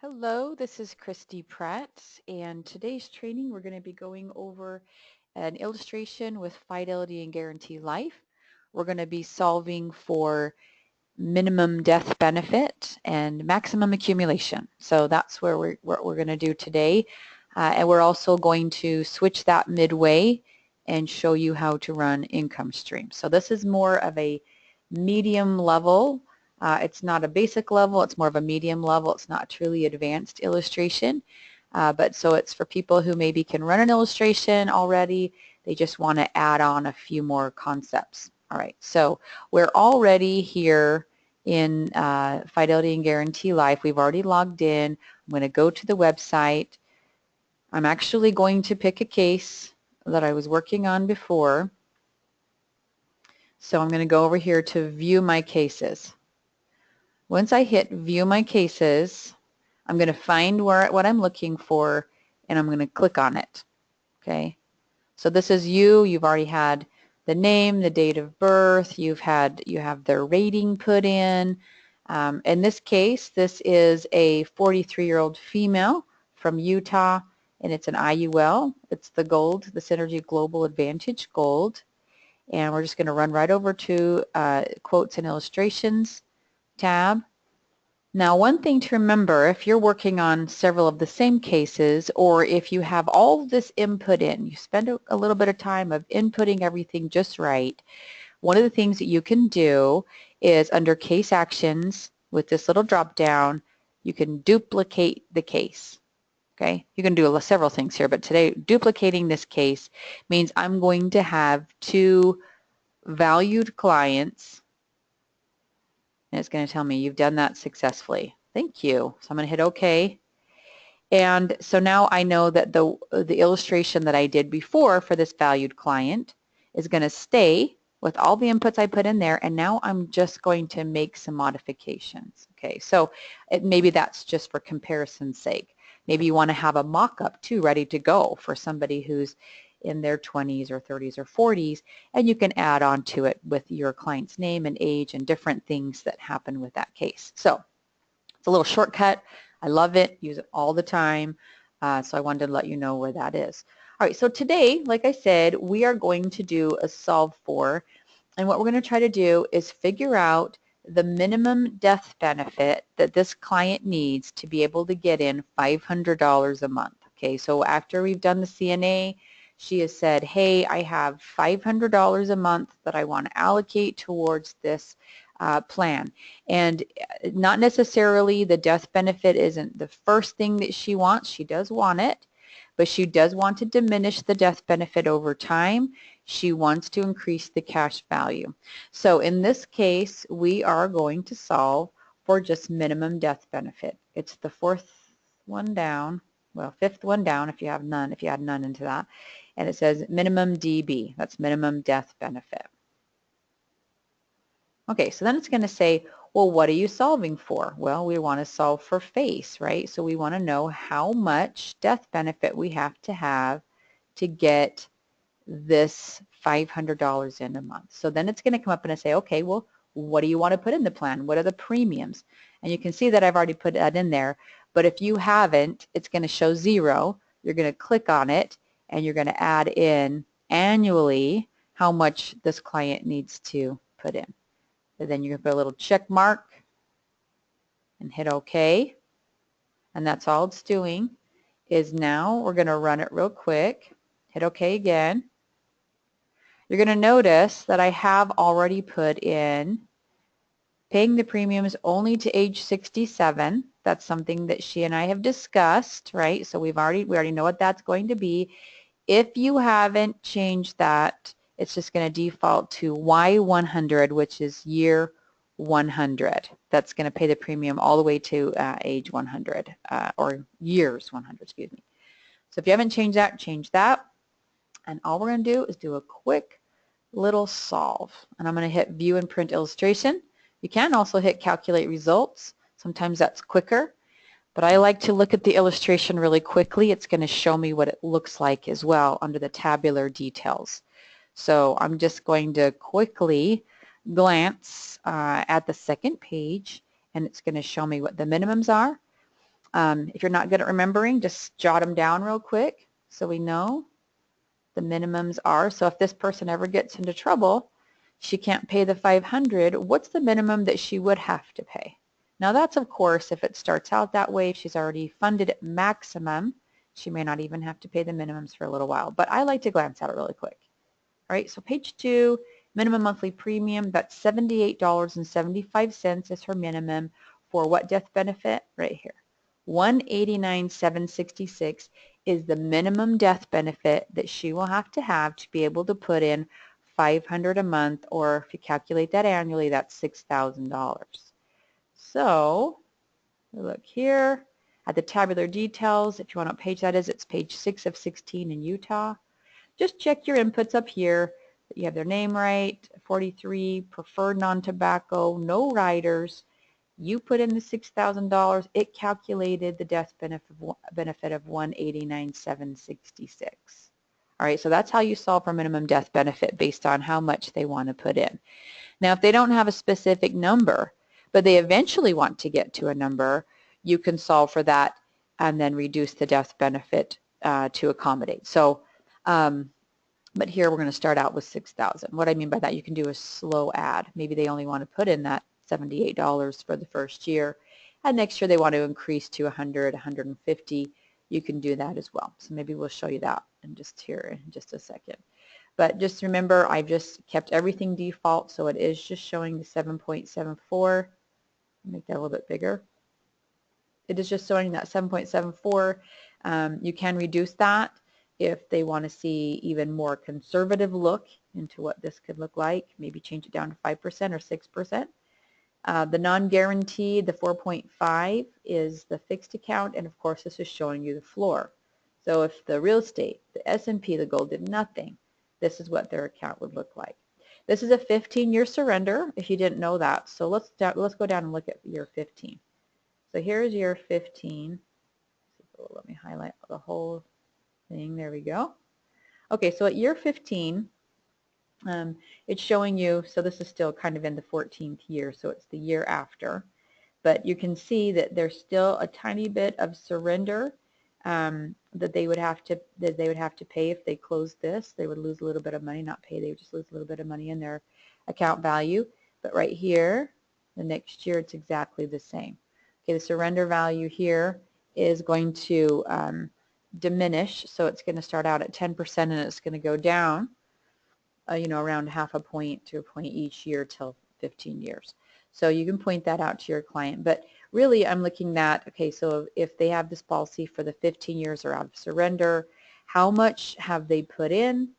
Hello, this is Christy Pratt, and today's training we're going to be going over an illustration with Fidelity and Guarantee Life. We're going to be solving for minimum death benefit and maximum accumulation. So that's what we're going to do today. And we're also going to switch that midway and show you how to run income streams. So this is more of a medium level. It's not a basic level, it's more of a medium level. It's not truly advanced illustration. But so it's for people who maybe can run an illustration already. They just want to add on a few more concepts. All right, so we're already here in Fidelity and Guarantee Life. We've already logged in. I'm going to go to the website. I'm actually going to pick a case that I was working on before. So I'm going to go over here to view my cases. Once I hit view my cases, I'm going to find what I'm looking for, and I'm going to click on it. Okay. So this is you. You've already had the name, the date of birth. You have their rating put in. In this case, this is a 43-year-old female from Utah, and it's an IUL. It's the Gold, the Synergy Global Advantage Gold. And we're just going to run right over to Quotes and Illustrations tab. Now, one thing to remember, if you're working on several of the same cases, or if you have all this input in, you spend a little bit of time of inputting everything just right, one of the things that you can do is under Case Actions, with this little drop down, you can duplicate the case. Okay, you can do several things here, but today duplicating this case means I'm going to have two valued clients, and it's going to tell me you've done that successfully. Thank you. So I'm going to hit OK. And so now I know that the illustration that I did before for this valued client is going to stay with all the inputs I put in there, and now I'm just going to make some modifications. Okay, so maybe that's just for comparison's sake. Maybe you want to have a mock-up too ready to go for somebody who's in their 20s or 30s or 40s, and you can add on to it with your client's name and age and different things that happen with that case. So it's a little shortcut. I love it, use it all the time. So I wanted to let you know where that is. All right, so today, like I said, we are going to do a solve for, and what we're going to try to do is figure out the minimum death benefit that this client needs to be able to get in $500 a month. Okay, so after we've done the CNA, she has said, hey, I have $500 a month that I want to allocate towards this plan. And not necessarily the death benefit isn't the first thing that she wants. She does want it, but she does want to diminish the death benefit over time. She wants to increase the cash value. So in this case, we are going to solve for just minimum death benefit. It's the fourth one down, well, fifth one down if you have none, if you add none into that. And it says minimum DB, that's minimum death benefit. Okay, so then it's going to say, well, what are you solving for? Well, we want to solve for face, right? So we want to know how much death benefit we have to get this $500 in a month. So then it's going to come up and say, okay, well, what do you want to put in the plan? What are the premiums? And you can see that I've already put that in there. But if you haven't, it's going to show 0. You're going to click on it, and you're going to add in annually how much this client needs to put in. And then you can put a little check mark and hit OK. And that's all it's doing. Is now we're going to run it real quick. Hit OK again. You're going to notice that I have already put in paying the premiums only to age 67. That's something that she and I have discussed, right? So we already know what that's going to be. If you haven't changed that, it's just going to default to Y100, which is year 100. That's going to pay the premium all the way to age 100, or years 100, excuse me. So if you haven't changed that, change that. And all we're going to do is do a quick little solve. And I'm going to hit View and Print Illustration. You can also hit Calculate Results. Sometimes that's quicker. But I like to look at the illustration really quickly. It's going to show me what it looks like as well under the tabular details. So I'm just going to quickly glance at the second page, and it's going to show me what the minimums are. If you're not good at remembering, just jot them down real quick so we know the minimums are. So if this person ever gets into trouble, she can't pay the 500, what's the minimum that she would have to pay? Now that's, of course, if it starts out that way, if she's already funded at maximum, she may not even have to pay the minimums for a little while. But I like to glance at it really quick. All right, so page 2, minimum monthly premium, that's $78.75 is her minimum for what death benefit? Right here. $189,766 is the minimum death benefit that she will have to be able to put in $500 a month, or if you calculate that annually, that's $6,000. So look here at the tabular details. If you want what page that is, it's page 6 of 16 in Utah. Just check your inputs up here that you have their name right. 43, preferred non-tobacco, no riders. You put in the $6,000, it calculated the death benefit of $189,766. All right, so that's how you solve for minimum death benefit based on how much they want to put in. Now, if they don't have a specific number, but they eventually want to get to a number, you can solve for that and then reduce the death benefit to accommodate. So, but here we're going to start out with 6,000. What I mean by that, you can do a slow add. Maybe they only want to put in that $78 for the first year, and next year they want to increase to 100, 150. You can do that as well. So maybe we'll show you that in just a second. But just remember, I've just kept everything default, so it is just showing the 7.74. Make that a little bit bigger. It is just showing that 7.74. You can reduce that if they want to see even more conservative look into what this could look like. Maybe change it down to 5% or 6%. The non-guaranteed, the 4.5, is the fixed account, and of course this is showing you the floor. So if the real estate, the S&P, the gold did nothing, this is what their account would look like. This is a 15-year surrender, if you didn't know that. So let's go down and look at year 15. So here's year 15. Let me highlight the whole thing. There we go. Okay, so at year 15, it's showing you, so this is still kind of in the 14th year, so it's the year after. But you can see that there's still a tiny bit of surrender that they would have to pay if they closed this. They would lose a little bit of money, not pay. They would just lose a little bit of money in their account value. But right here, the next year, it's exactly the same. Okay, the surrender value here is going to diminish, so it's going to start out at 10% and it's going to go down, around half a point to a point each year till 15 years. So you can point that out to your client. But really, I'm looking at, okay, so if they have this policy for the 15 years or out of surrender, how much have they put in?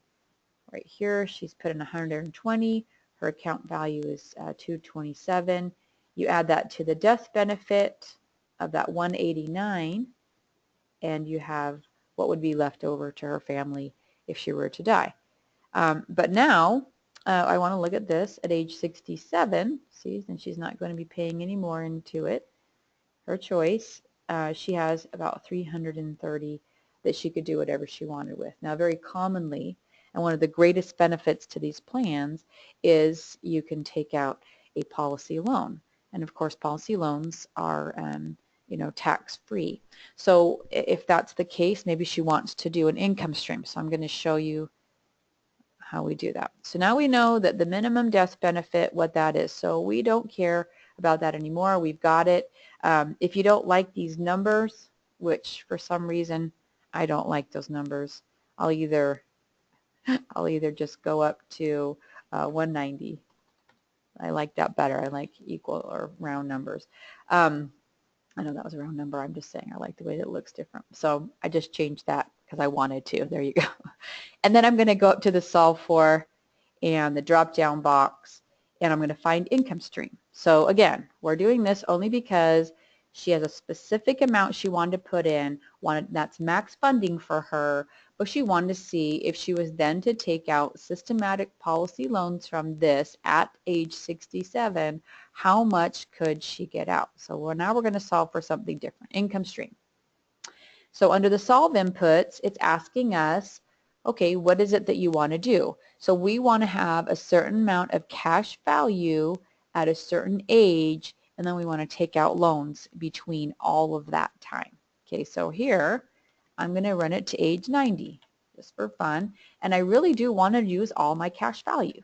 Right here, she's put in 120. Her account value is 227. You add that to the death benefit of that 189, and you have what would be left over to her family if she were to die. But now, I want to look at this at age 67. See, and she's not going to be paying any more into it. Her choice. She has about 330 that she could do whatever she wanted with. Now, very commonly, and one of the greatest benefits to these plans is you can take out a policy loan. And of course, policy loans are tax-free. So if that's the case, maybe she wants to do an income stream. So I'm going to show you how we do that. So now we know that the minimum death benefit, what that is. So we don't care about that anymore. We've got it. If you don't like these numbers, which for some reason I don't like those numbers, I'll either just go up to 190. I like that better. I like equal or round numbers. I know that was a round number. I'm just saying I like the way that it looks different. So I just changed that because I wanted to. There you go. And then I'm going to go up to the solve for and the drop down box, and I'm going to find income stream. So again, we're doing this only because she has a specific amount she wanted to put in, that's max funding for her, but she wanted to see if she was then to take out systematic policy loans from this at age 67, how much could she get out? So now we're going to solve for something different, income stream. So under the solve inputs, it's asking us, okay, what is it that you want to do? So we want to have a certain amount of cash value at a certain age, and then we want to take out loans between all of that time. Okay, so here I'm going to run it to age 90 just for fun, and I really do want to use all my cash value.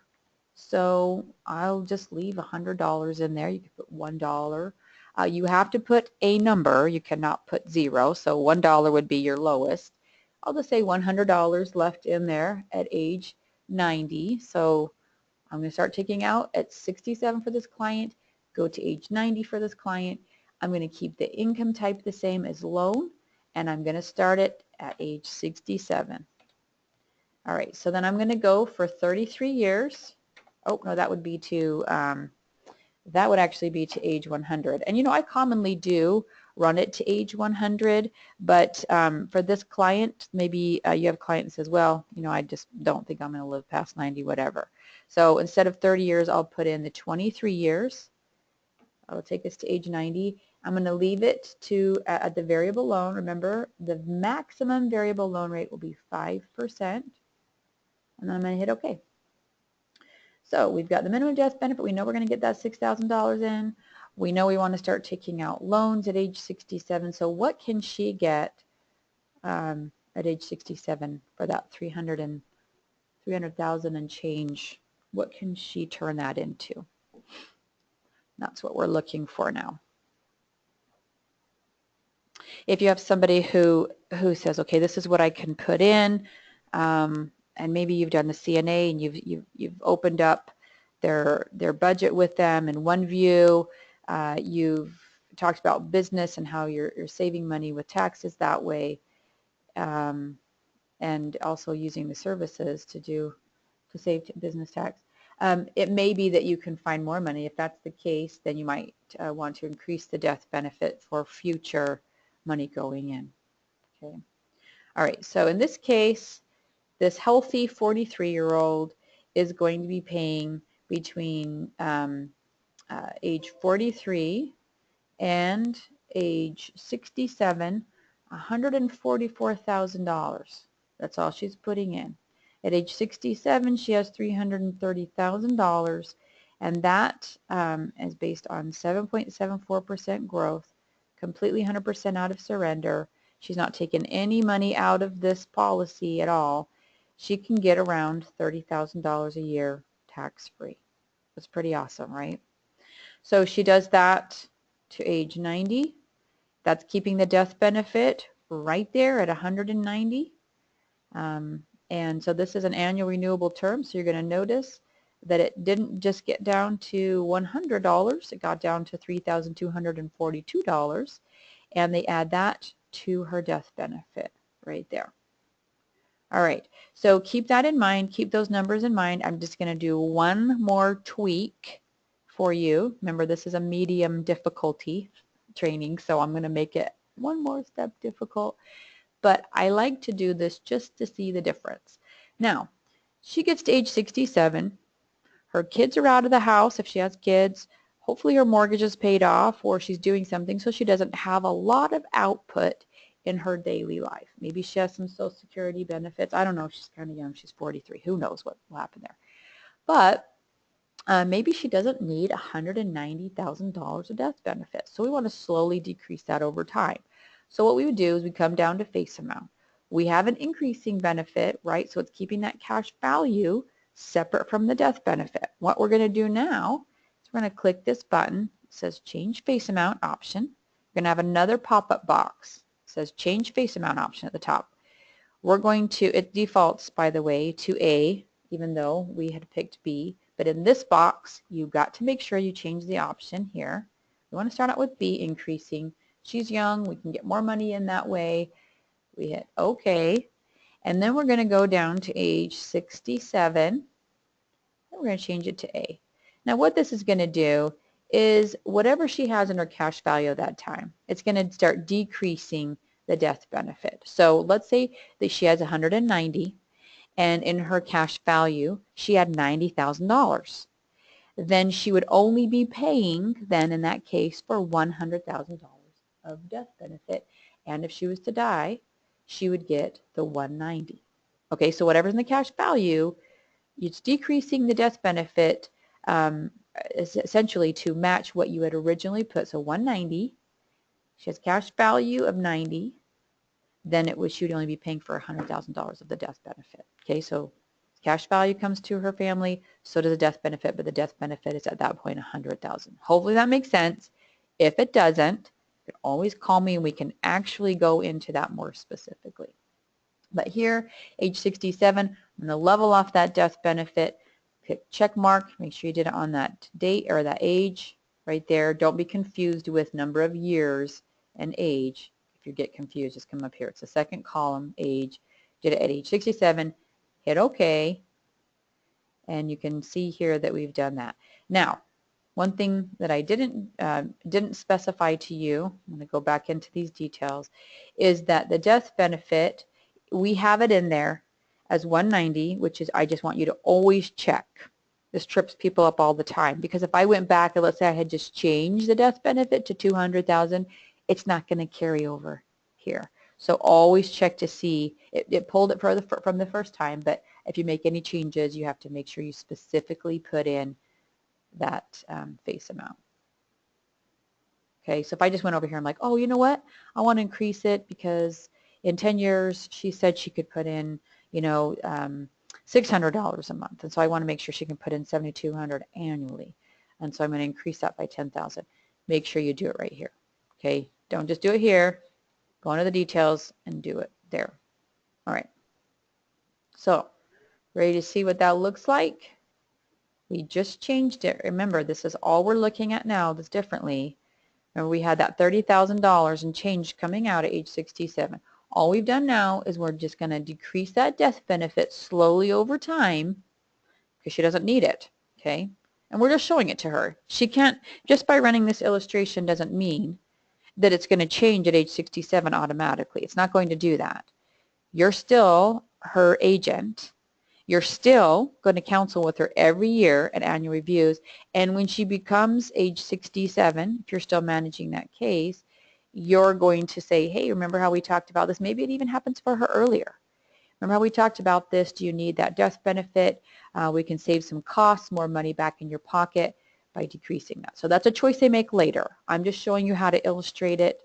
So I'll just leave $100 in there. You can put $1. You have to put a number. You cannot put 0, so $1 would be your lowest. I'll just say $100 left in there at age 90. So I'm going to start taking out at 67 for this client, go to age 90 for this client. I'm going to keep the income type the same as loan, and I'm going to start it at age 67. All right, so then I'm going to go for 33 years. Oh, no, that would be to, that would actually be to age 100. And you know, I commonly do run it to age 100, but for this client, maybe you have a client that says, well, you know, I just don't think I'm going to live past 90, whatever. So instead of 30 years, I'll put in the 23 years. I'll take us to age 90. I'm going to leave it to at the variable loan. Remember, the maximum variable loan rate will be 5%. And then I'm going to hit OK. So we've got the minimum death benefit. We know we're going to get that $6,000 in. We know we want to start taking out loans at age 67. So what can she get at age 67 for that 300,000 and change? What can she turn that into? That's what we're looking for now. If you have somebody who says, okay, this is what I can put in, and maybe you've done the CNA and you've opened up their budget with them in OneView, you've talked about business and how you're saving money with taxes that way, and also using the services to save business tax. It may be that you can find more money. If that's the case, then you might want to increase the death benefit for future money going in. Okay. All right, so in this case, this healthy 43-year-old is going to be paying between age 43 and age 67, $144,000. That's all she's putting in. At age 67, she has $330,000, and that is based on 7.74% growth, completely 100% out of surrender. She's not taking any money out of this policy at all. She can get around $30,000 a year tax-free. That's pretty awesome, right? So she does that to age 90. That's keeping the death benefit right there at 190. And so this is an annual renewable term, so you're going to notice that it didn't just get down to $100, it got down to $3,242, and they add that to her death benefit right there. All right, so keep that in mind, keep those numbers in mind. I'm just going to do one more tweak for you. Remember, this is a medium difficulty training, so I'm going to make it one more step difficult. But I like to do this just to see the difference. Now, she gets to age 67. Her kids are out of the house if she has kids. Hopefully her mortgage is paid off or she's doing something so she doesn't have a lot of output in her daily life. Maybe she has some Social Security benefits. I don't know. She's kind of young. She's 43. Who knows what will happen there. But maybe she doesn't need $190,000 of death benefit. So we want to slowly decrease that over time. So what we would do is we come down to face amount. We have an increasing benefit, right? So it's keeping that cash value separate from the death benefit. What we're going to do now is we're going to click this button. It says change face amount option. We're going to have another pop-up box. It says change face amount option at the top. We're going to, it defaults, by the way, to A, even though we had picked B. But in this box, you've got to make sure you change the option here. We want to start out with B, increasing. She's young. We can get more money in that way. We hit OK. And then we're going to go down to age 67. And we're going to change it to A. Now what this is going to do is whatever she has in her cash value at that time, it's going to start decreasing the death benefit. So let's say that she has 190 and in her cash value she had $90,000. Then she would only be paying then in that case for $100,000 of death benefit, and if she was to die she would get the 190. Okay, so whatever's in the cash value, it's decreasing the death benefit essentially to match what you had originally put. So 190, she has cash value of 90, then she would only be paying for $100,000 of the death benefit. Okay, so cash value comes to her family, so does the death benefit, but the death benefit is at that point $100,000. Hopefully that makes sense. If it doesn't, you can always call me and we can actually go into that more specifically. But here, age 67, I'm going to level off that death benefit, pick check mark, make sure you did it on that date or that age right there. Don't be confused with number of years and age. If you get confused, just come up here. It's the second column, age. Did it at age 67, hit OK, and you can see here that we've done that. Now, one thing that I didn't specify to you, I'm going to go back into these details, is that the death benefit, we have it in there as 190, which is I just want you to always check. This trips people up all the time because if I went back and let's say I had just changed the death benefit to 200,000, it's not going to carry over here. So always check to see, it pulled it from the first time, but if you make any changes, you have to make sure you specifically put in that face amount. Okay, so if I just went over here, I'm like, oh, you know what? I want to increase it because in 10 years, she said she could put in, you know, $600 a month. And so I want to make sure she can put in $7,200 annually. And so I'm going to increase that by 10,000. Make sure you do it right here. Okay, don't just do it here. Go into the details and do it there. All right. So ready to see what that looks like? We just changed it. Remember, this is all we're looking at now. This differently. Remember, we had that $30,000 and change coming out at age 67. All we've done now is we're just going to decrease that death benefit slowly over time because she doesn't need it. Okay, and we're just showing it to her. She can't, just by running this illustration doesn't mean that it's going to change at age 67 automatically. It's not going to do that. You're still her agent. You're still going to counsel with her every year at annual reviews. And when she becomes age 67, if you're still managing that case, you're going to say, hey, remember how we talked about this? Maybe it even happens for her earlier. Remember how we talked about this? Do you need that death benefit? We can save some costs, more money back in your pocket by decreasing that. So that's a choice they make later. I'm just showing you how to illustrate it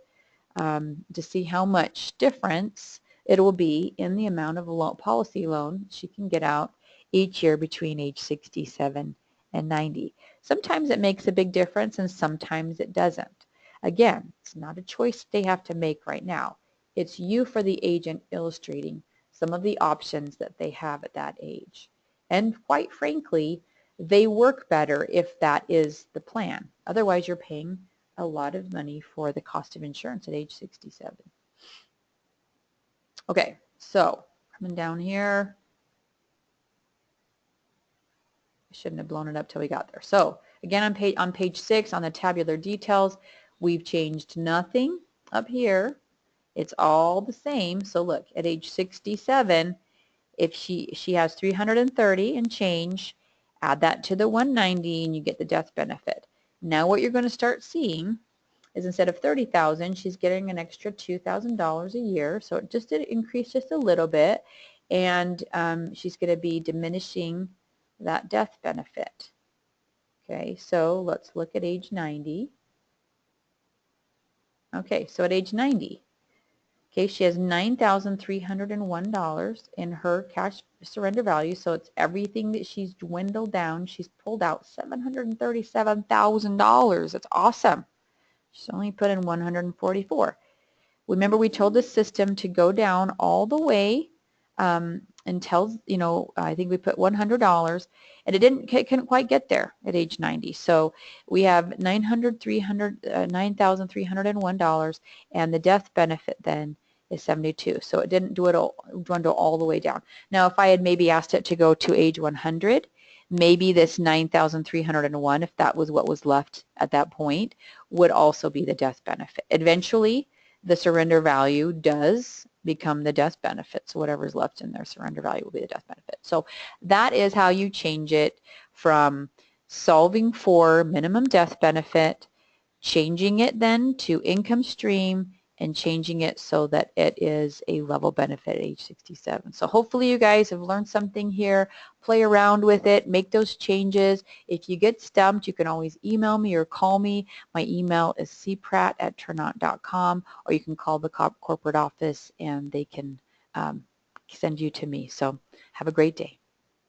to see how much difference it will be in the amount of policy loan she can get out each year between age 67 and 90. Sometimes it makes a big difference and sometimes it doesn't. Again, it's not a choice they have to make right now. It's you for the agent illustrating some of the options that they have at that age. And quite frankly, they work better if that is the plan. Otherwise, you're paying a lot of money for the cost of insurance at age 67. Okay, so coming down here, I shouldn't have blown it up till we got there. So again, on page 6, on the tabular details, we've changed nothing up here. It's all the same. So look, at age 67, if she has 330 and change, add that to the 190 and you get the death benefit. Now what you're going to start seeing is instead of 30,000, she's getting an extra $2,000 a year. So it just did increase just a little bit, and she's going to be diminishing that death benefit. Okay, so let's look at age 90. Okay, so at age 90, okay, she has $9,301 in her cash surrender value. So it's everything that she's dwindled down. She's pulled out $737,000. That's awesome. She's only put in 144. Remember, we told the system to go down all the way until, you know, I think we put $100, and it couldn't quite get there at age 90. So we have $9,301, and the death benefit then is 72. So it didn't dwindle all the way down. Now, if I had maybe asked it to go to age 100, maybe this 9,301, if that was what was left at that point, would also be the death benefit. Eventually, the surrender value does become the death benefit. So whatever's left in their surrender value will be the death benefit. So that is how you change it from solving for minimum death benefit, changing it then to income stream, and changing it so that it is a level benefit at age 67. So hopefully you guys have learned something here. Play around with it, make those changes. If you get stumped, you can always email me or call me. My email is cpratt@turnout.com, or you can call the corporate office and they can send you to me. So have a great day.